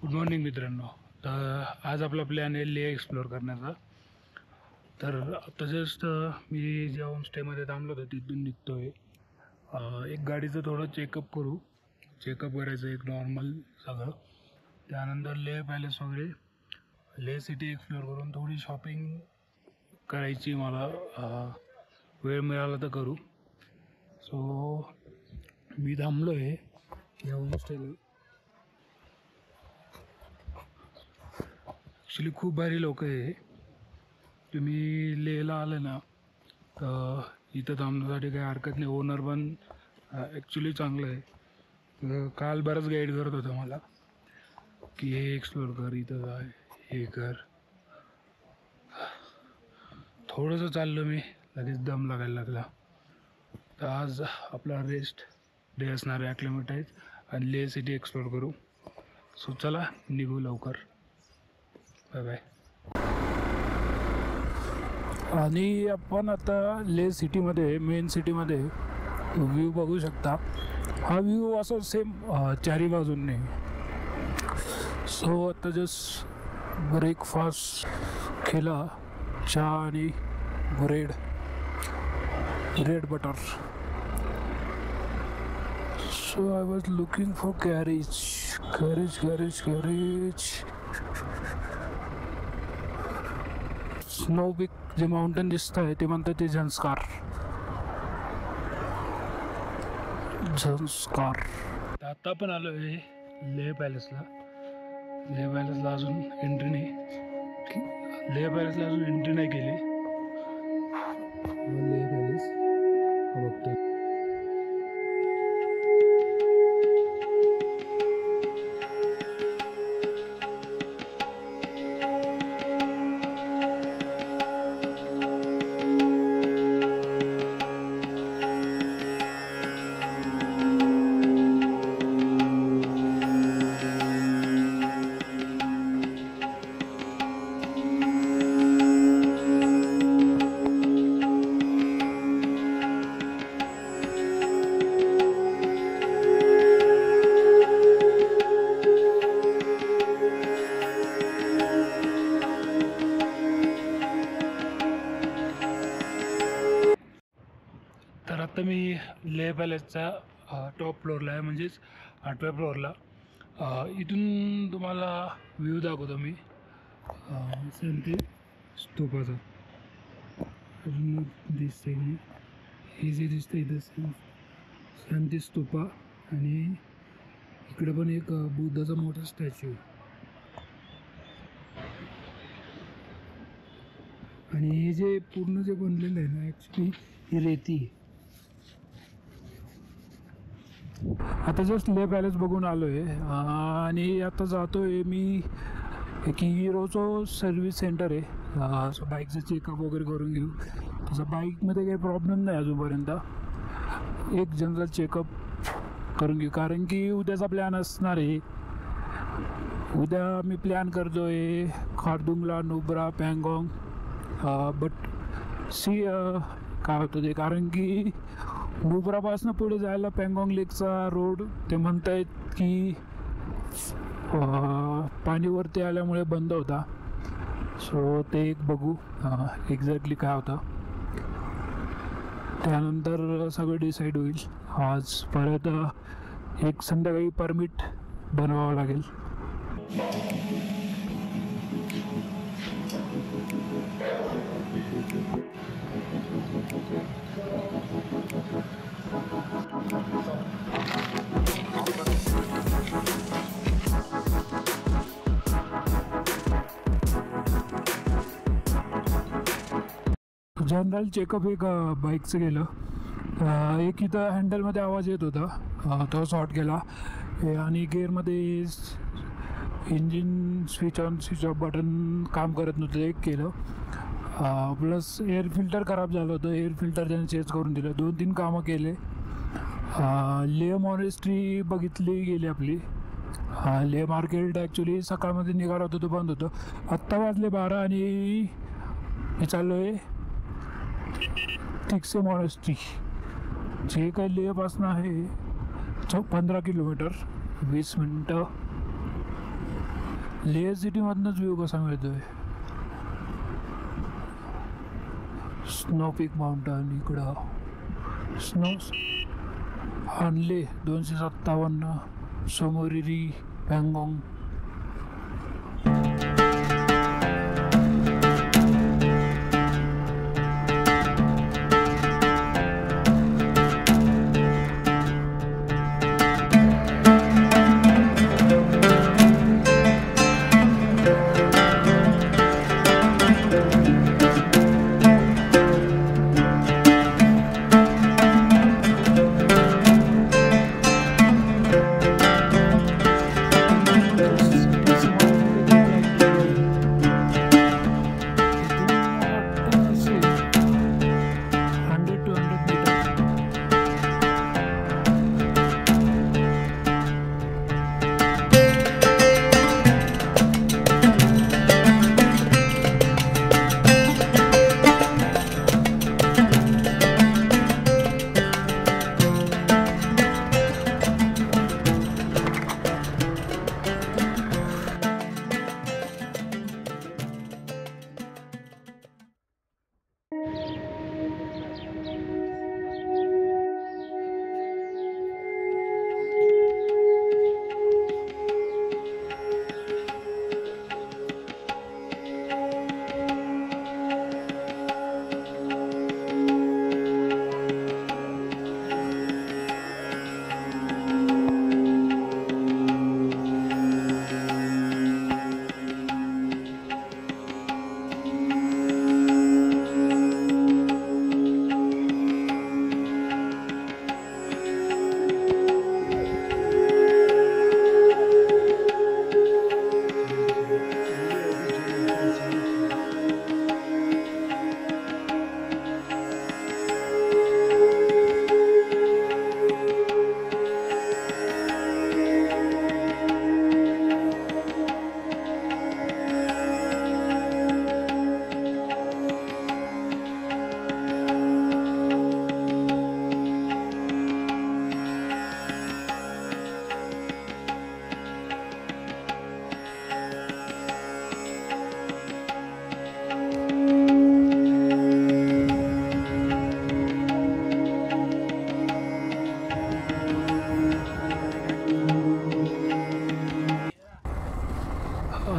Good morning मित्रांनो. तर आज आपला प्लॅन आहे लेह एक्सप्लोअर करण्याचा. तर आता जस्ट मी ज्या होमस्टेमध्ये थांबलो होतो तिथून निघतो आहे. एक गाडीचं थोडं चेकअप करायचं एक नॉर्मल सगळं. त्यानंतर लेह पॅलेस वगैरे लेह सिटी एक्सप्लोअर करून थोडी शॉपिंग करायची मला. वेळ मिळाला तर करू. सो मी थांबलो आहे या होमस्टेला. ॲक्च्युली खूप भारी लोक आहे. तुम्ही लेहला आले ना तर इथं थांबण्यासाठी काही हरकत नाही. ओनर पण ॲक्च्युली चांगलं आहे. काल बरंच गाईड करत होता मला की हे एक्सप्लोअर कर, इथं जाय, हे कर. थोडंसं चाललो मी, लगेच दम लागायला लागला. तर आज आपला रेस्ट डे असणार आहे, ॲक्लिमेटाईज आणि लेह सिटी एक्सप्लोअर करू. सो चला निघू लवकर. Bye bye. आणि आपण आता लेह सिटीमध्ये, मेन सिटीमध्ये व्ह्यू बघू शकता. हा व्ह्यू असं सेम चारी बाजूंनी. सो आता जस्ट ब्रेकफास्ट केला, चहा आणि bread butter. So I was looking for carriage. Snow peak जे माउंटेन दिसत आहे ते म्हणतात ते झंस्कार. आता आपण आलो आहे लेह पॅलेसला. लेह पॅलेसला अजून एंट्री नाही केली. लेह पॅलेस बघतो. तर आता मी लेह पॅलेसचा टॉप फ्लोअरला आहे, म्हणजेच 8व्या फ्लोअरला. इथून तुम्हाला व्ह्यू दाखवतो मी शांती स्तूपाचा. अजून दिसते की हे जे दिसतं इथं शांती स्तूपा, आणि इकडे पण एक बुद्धाचा मोठा स्टॅच्यू. आणि हे जे पूर्ण जे बनलेलं आहे ना, ॲक्च्युली ही रेती आहे. आता जस्ट लेह पॅलेस बघून आलो आहे आणि आता जातो आहे मी एक हिरोचं सर्व्हिस सेंटर आहे. असं बाईकचं चेकअप वगैरे करून घेऊ. तसं बाईकमध्ये काही प्रॉब्लेम नाही अजूनपर्यंत. एक जनरल चेकअप करून घेऊ, कारण की उद्याचा प्लॅन असणार आहे. उद्या मी प्लॅन करतो आहे खारदुंगला, नुब्रा, पँगॉंग. बट काय होतं ते, कारण की नुब्रापासून पुढे जायला पँगॉंग लेकचा रोड ते म्हणतायत की पाणीवरती आल्यामुळे बंद होता. सो ते एक बघू एक्झॅक्टली काय होतं. त्यानंतर सगळं डिसाईड होईल. आज परत एक संध्याकाळी परमिट बनवावं लागेल. जनरल चेकअप एक बाईकचं केलं. एक इथं हँडलमध्ये आवाज येत होता, तो सॉर्ट केला. आणि गेअरमध्ये engine switch on switch off button काम करत नव्हतं, एक केलं. प्लस एअर फिल्टर खराब झालं होतं, एअर फिल्टर त्याने चेंज करून दिलं. 2-3 कामं केले. लेह मॉनेस्ट्री बघितली गेली आपली. लेह मार्केट ॲक्च्युली सकाळमध्ये निघाला होतं, तो बंद होतं. आत्ता वाजले 12 आणि मी चाललो आहे थिक्से मॉनेस्ट्री, जे काही लेहपासून आहे 15 किलोमीटर, 20 मिनटं. लेह सिटीमधनंच व्ह्यू कसा मिळतोय. स्नो पीक माउंटन इकडं स्नो हानले 257 सोमोरिरी पँगॉंग.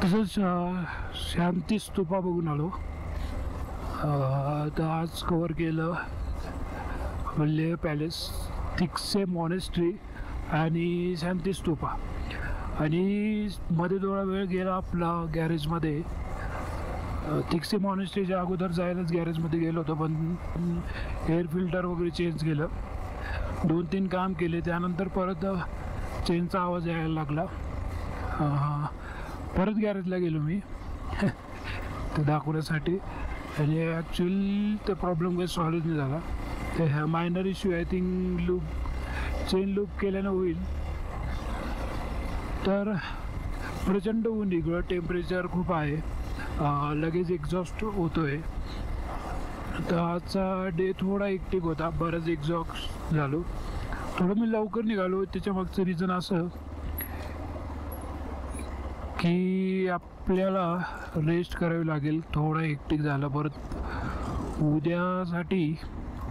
तसंच शांती स्तूपा बघून आलो. तर आज कवर केलं लेह पॅलेस, थिक्से मॉनेस्ट्री आणि शांती स्तूपा. आणि मध्ये थोडा वेळ गेला आपला गॅरेजमध्ये. थिक्से मॉनेस्ट्रीच्या अगोदर जायलाच गॅरेजमध्ये गेलो होतो, पण एअर फिल्टर वगैरे चेंज केलं, 2-3 काम केले. त्यानंतर परत चेनचा आवाज यायला लागला. परत गॅरेजला गेलो मी ते दाखवण्यासाठी. आणि ॲक्च्युअली ते प्रॉब्लेम काही सॉल्व नाही झाला. ते ह्या minor issue I think chain loop केल्यानं होईल. तर प्रचंड ऊन इकडं, टेम्परेचर खूप आहे, लगेच एक्झॉस्ट होतो आहे. तर आजचा डे थोडा एकटिक होता, बरंच एक्झॉस्ट झालो. थोडं मी लवकर निघालो. त्याच्या मागचं रिझन असं की आपल्याला रेस्ट करावी लागेल. थोडा हेक्टिक झाला. परत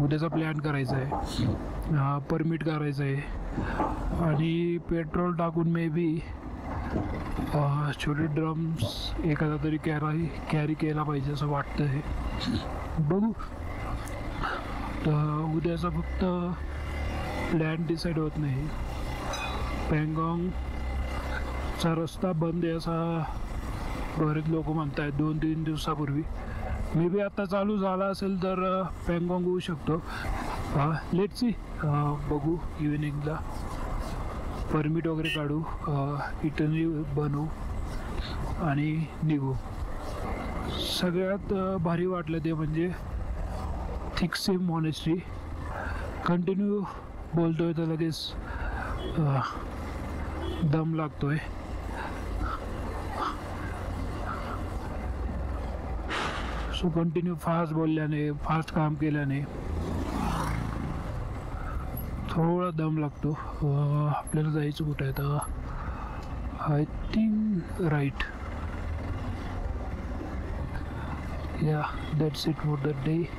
उद्याचा प्लॅन करायचा आहे, परमिट करायचं आहे आणि पेट्रोल टाकून मे बी छोटे ड्रम्स एखादा तरी कॅरी केला पाहिजे असं वाटतं आहे. बघू. तर उद्याचा फक्त प्लॅन डिसाईड होत नाही. पँगॉंगचा रस्ता बंद आहे असा बरेच लोक म्हणत आहेत 2-3 दिवसापूर्वी. मे बी आता चालू झाला असेल तर पँगॉंग होऊ शकतो. Let's see. बघू. इव्हिनिंगला परमिट वगैरे काढू, इटनरी बनवू आणि निघू. सगळ्यात भारी वाटलं ते म्हणजे थिक्से मॉनेस्ट्री. कंटिन्यू बोलतोय तर लगेच दम लागतोय. सो कंटिन्यू फास्ट बोलल्याने, फास्ट काम केल्याने थोडा दम लागतो. आपल्याला जायचं कुठं आहे तर I think right. Yeah, that's it for the day.